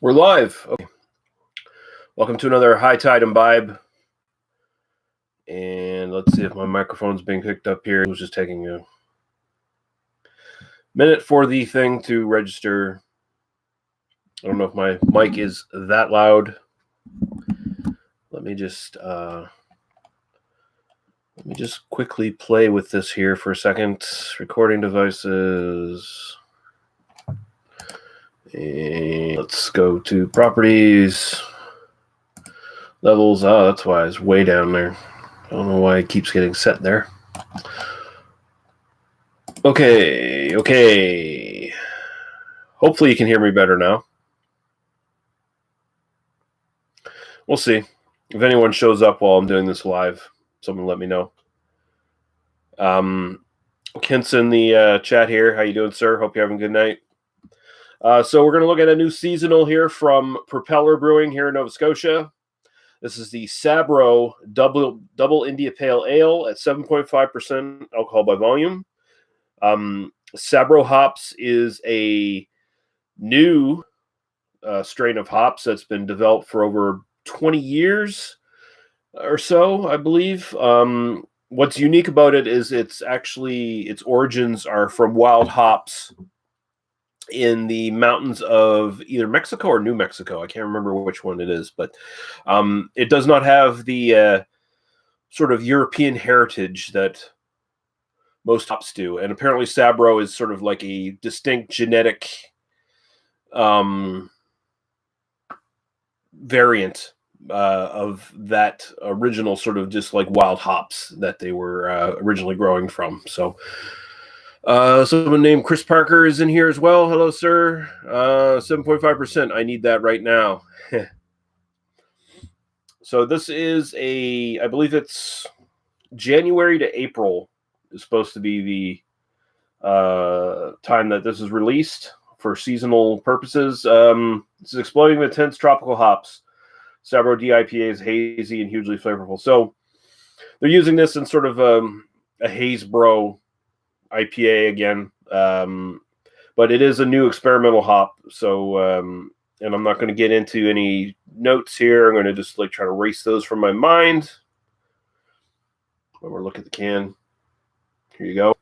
We're live. Okay. Welcome to another High Tide Imbibe. And let's see if my microphone's being picked up here. It was just taking a minute for the thing to register. I don't know if my mic is that loud. Let me just quickly play with this here for a second. Recording devices. And let's go to properties. Levels. Oh, that's why it's way down there. I don't know why it keeps getting set there. Okay. Hopefully you can hear me better now. We'll see. If anyone shows up while I'm doing this live, someone let me know. Kent's in the chat here. How you doing, sir? Hope you're having a good night. So we're going to look at a new seasonal here from Propeller Brewing here in Nova Scotia. This is the Sabro Double India Pale Ale at 7.5% alcohol by volume. Sabro hops is a new strain of hops that's been developed for over 20 years or so, I believe. What's unique about it is its origins are from wild hops in the mountains of either Mexico or New Mexico. I can't remember which one it is, but it does not have the sort of European heritage that most hops do. And apparently Sabro is sort of like a distinct genetic variant of that original sort of just like wild hops that they were originally growing from. So someone named Chris Parker is in here as well. Hello, sir. 7.5%. I need that right now. So this is I believe it's January to April is supposed to be the time that this is released for seasonal purposes. This is exploding with intense tropical hops. Sabro DIPA is hazy and hugely flavorful. So they're using this in sort of a haze bro IPA again, but it is a new experimental hop. So, and I'm not going to get into any notes here. I'm going to just like try to erase those from my mind. When we're looking at the can, here you go.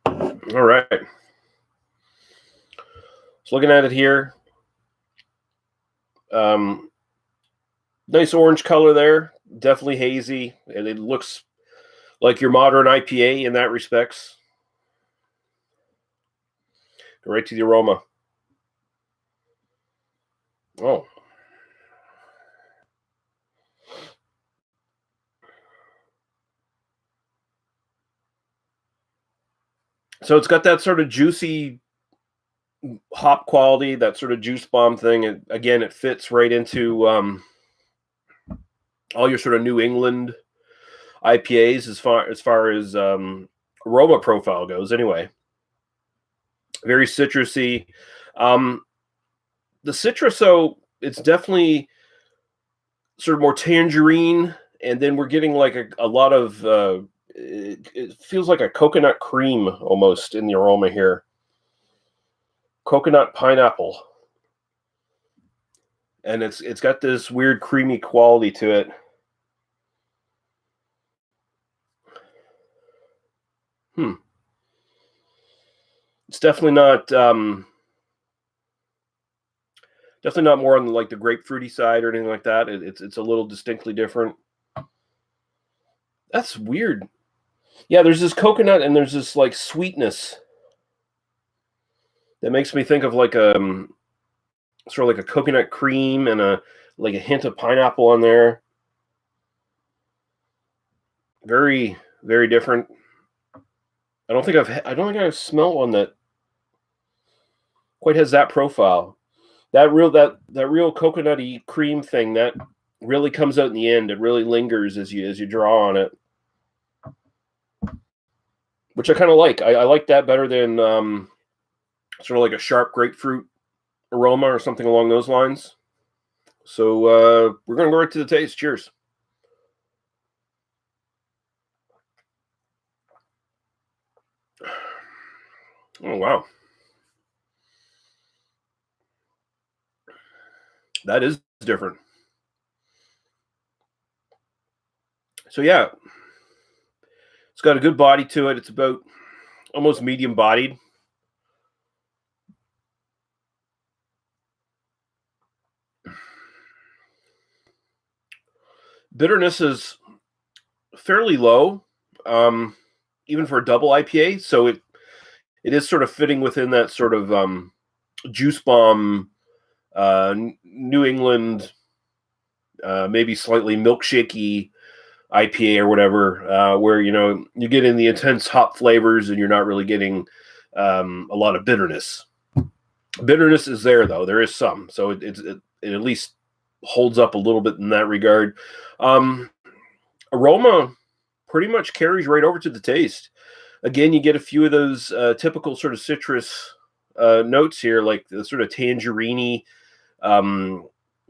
All right. So looking at it here, nice orange color there. Definitely hazy, and it looks like your modern IPA in that respects. Go right to the aroma. Oh. So it's got that sort of juicy hop quality, that sort of juice bomb thing. And again, it fits right into all your sort of New England IPAs as far as aroma profile goes. Anyway, very citrusy. The citrus, so it's definitely sort of more tangerine, and then we're getting like a lot of it feels like a coconut cream almost in the aroma here. Coconut pineapple, and it's got this weird creamy quality to it. It's definitely not more on like the grapefruity side or anything like that. It's a little distinctly different. That's weird. Yeah, there's this coconut and there's this like sweetness that makes me think of like sort of like a coconut cream and a hint of pineapple on there. Very, very different. I don't think I've smelled one that quite has that profile. That real coconutty cream thing that really comes out in the end. It really lingers as you draw on it, which I kind of like. I like that better than sort of like a sharp grapefruit aroma or something along those lines. So we're going to go right to the taste. Cheers. Oh, wow. That is different. So yeah, it's got a good body to it. It's about almost medium bodied. Bitterness is fairly low, even for a double IPA. So it is sort of fitting within that sort of juice bomb, New England, maybe slightly milkshakey IPA or whatever, where you get in the intense hop flavors and you're not really getting a lot of bitterness. Bitterness is there though; there is some, so it at least holds up a little bit in that regard. Aroma pretty much carries right over to the taste. Again, you get a few of those typical sort of citrus notes here, like the sort of tangerine kind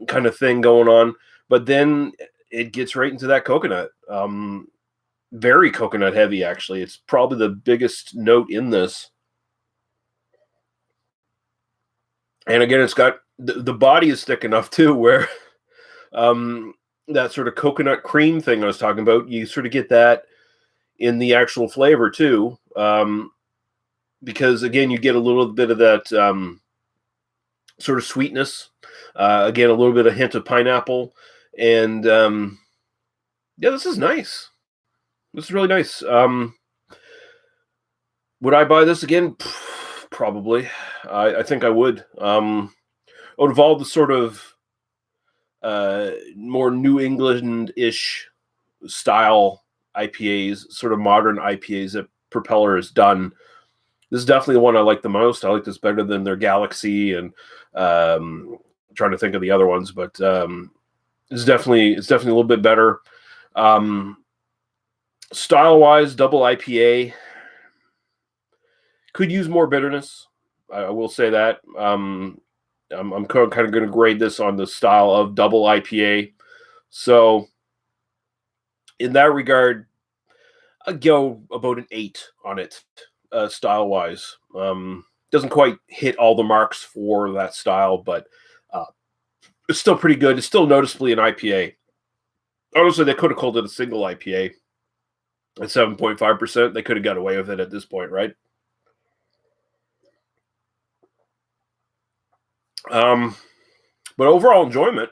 of thing going on. But then it gets right into that coconut. Very coconut heavy, actually. It's probably the biggest note in this. And again, it's got the body is thick enough too, where that sort of coconut cream thing I was talking about, you sort of get that in the actual flavor too. Because again, you get a little bit of that sort of sweetness. Again, a little bit of hint of pineapple. And yeah, this is nice. This is really nice. Would I buy this again? Probably. I think I would. Out of all the sort of more New England-ish style IPAs, sort of modern IPAs that Propeller has done, this is definitely the one I like the most. I like this better than their Galaxy, and trying to think of the other ones, but it's definitely a little bit better. Style-wise, double IPA could use more bitterness. I will say that. I'm kind of going to grade this on the style of double IPA. So in that regard, I'd go about an 8 on it, style-wise. Doesn't quite hit all the marks for that style, but it's still pretty good. It's still noticeably an IPA. Honestly, they could have called it a single IPA at 7.5%. They could have got away with it at this point, right? But overall enjoyment,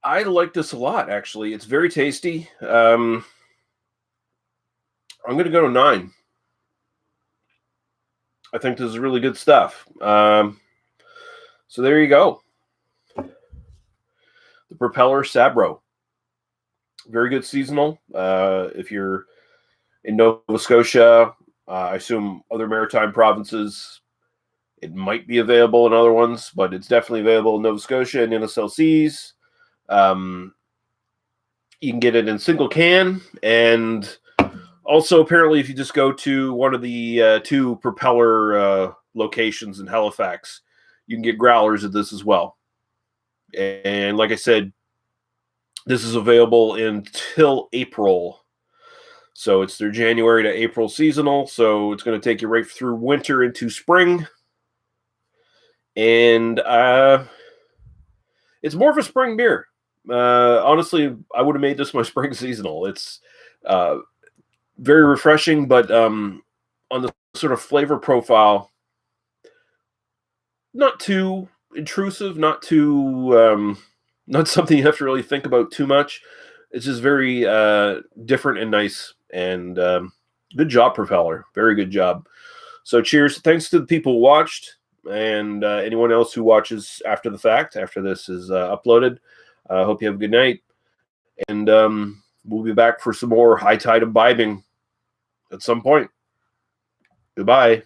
I like this a lot, actually. It's very tasty. I'm going to go to 9. I think this is really good stuff. So there you go. The Propeller Sabro. Very good seasonal. If you're in Nova Scotia, I assume other maritime provinces, it might be available in other ones, but it's definitely available in Nova Scotia and NSLCs. You can get it in single can, and also apparently if you just go to one of the 2 Propeller locations in Halifax, you can get growlers of this as well. And like I said, this is available until April. So it's their January to April seasonal. So it's going to take you right through winter into spring. And it's more of a spring beer. Honestly, I would have made this my spring seasonal. It's very refreshing, but on the sort of flavor profile, not too intrusive, not too not something you have to really think about too much. It's just very different and nice. And good job, Propeller. Very good job. So cheers. Thanks to the people who watched, and anyone else who watches after the fact, after this is uploaded. I hope you have a good night. And we'll be back for some more high tide imbibing at some point. Goodbye.